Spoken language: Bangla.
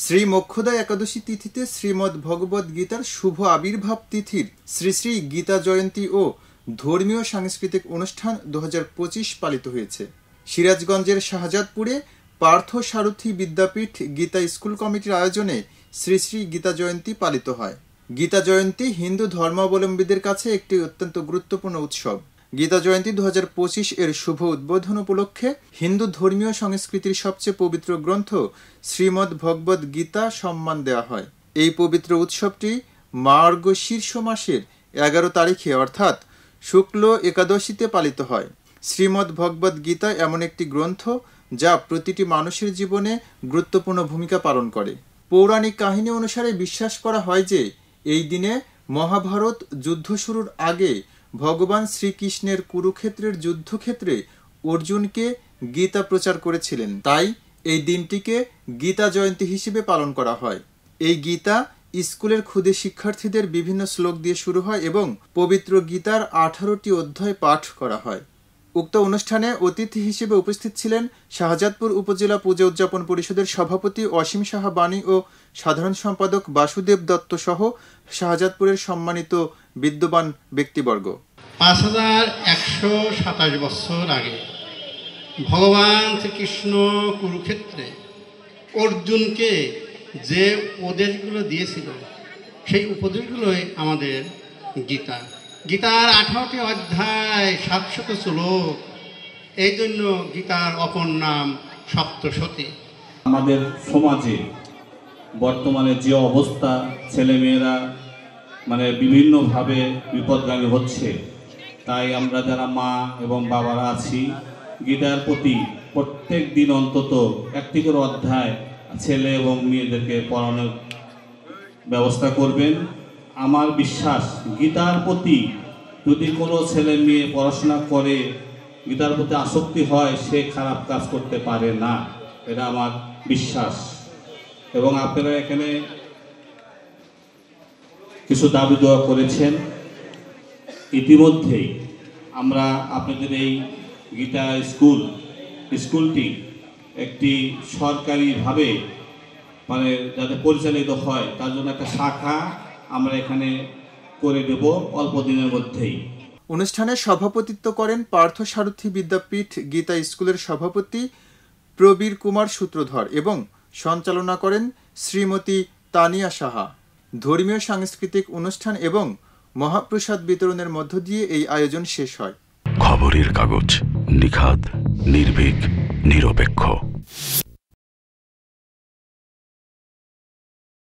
শ্রী মোক্ষদা একাদশী তিথিতে শ্রীমদ্ ভগবদ গীতার শুভ আবির্ভাব তিথির শ্রী শ্রী গীতা জয়ন্তী ও ধর্মীয় সাংস্কৃতিক অনুষ্ঠান 2025 পালিত হয়েছে। সিরাজগঞ্জের শাহজাদপুরে পার্থ সারথী বিদ্যাপীঠ গীতা স্কুল কমিটির আয়োজনে শ্রী শ্রী গীতা জয়ন্তী পালিত হয়। গীতা জয়ন্তী হিন্দু ধর্মাবলম্বীদের কাছে একটি অত্যন্ত গুরুত্বপূর্ণ উৎসব। গীতা জয়ন্তী 2025 এর শুভ উদ্বোধন উপলক্ষে হিন্দু ধর্মীয় সংস্কৃতির সবচেয়ে পবিত্র গ্রন্থ শ্রীমদ্ ভগবদ গীতা সম্মান দেওয়া হয়। এই পবিত্র উৎসবটি মার্গশীর্ষ মাসের 11 তারিখে অর্থাৎ শুক্ল একাদশীতে পালিত হয়। শ্রীমদ্ ভগবদ গীতা এমন একটি গ্রন্থ যা প্রতিটি মানুষের জীবনে গুরুত্বপূর্ণ ভূমিকা পালন করে। পৌরাণিক কাহিনী অনুসারে বিশ্বাস করা হয় যে এই দিনে মহাভারত যুদ্ধ শুরুর আগে ভগবান শ্রীকৃষ্ণের কুরুক্ষেত্রের যুদ্ধক্ষেত্রে অর্জুনকে গীতা প্রচার করেছিলেন। তাই এই দিনটিকে গীতা জয়ন্তী হিসেবে পালন করা হয়। এই গীতা স্কুলের ক্ষুদে শিক্ষার্থীদের বিভিন্ন শ্লোক দিয়ে শুরু হয় এবং পবিত্র গীতার 18টি অধ্যায় পাঠ করা হয়। উক্ত অনুষ্ঠানে অতিথি হিসেবে উপস্থিত ছিলেন শাহজাদপুর উপজেলা পূজা উদযাপন পরিষদের সভাপতি অসীম সাহা বাণী ও সাধারণ সম্পাদক বাসুদেব দত্ত সহ শাহজাদপুরের সম্মানিত বিদ্যমান ব্যক্তিবর্গ। 5127 বছর আগে ভগবান শ্রীকৃষ্ণ কুরুক্ষেত্রে অর্জুনকে যে উপদেশগুলো দিয়েছিল সেই উপদেশগুলোই আমাদের গীতা। গীতার 18টি অধ্যায় 700 শ্লোক, এই জন্য গীতার অপর নাম সপ্তশতী। আমাদের সমাজে বর্তমানে যে অবস্থা, ছেলেমেয়েরা বিভিন্নভাবে বিপদগামী হচ্ছে, তাই আমরা যারা মা এবং বাবারা আছি গীতার প্রতি প্রত্যেক দিন অন্তত একটি করে অধ্যায় ছেলে এবং মেয়েদেরকে পড়ানোর ব্যবস্থা করবেন। আমার বিশ্বাস গীতার প্রতি যদি কোনো ছেলে মেয়ে পড়াশোনা করে, গীতার প্রতি আসক্তি হয়, সে খারাপ কাজ করতে পারে না, এটা আমার বিশ্বাস। এবং আপনারা এখানে কিছু দাবি দেওয়া করেছেন। ইতিমধ্যেই আমরা আপনাদের এই গীতা স্কুলটি একটি সরকারিভাবে যাতে পরিচালিত হয় তার জন্য একটা শাখা আমরা এখানে করে দেব অল্প দিনের মধ্যেই। অনুষ্ঠানে সভাপতিত্ব করেন পার্থ সারথী বিদ্যাপীঠ গীতা স্কুলের সভাপতি প্রবীর কুমার সূত্রধর এবং সঞ্চালনা করেন শ্রীমতী তানিয়া সাহা। ধর্মীয় সাংস্কৃতিক অনুষ্ঠান এবং মহাপ্রসাদ বিতরণের মধ্য দিয়ে এই আয়োজন শেষ হয়। খবরের কাগজ, নিখাদ, নির্ভীক, নিরপেক্ষ।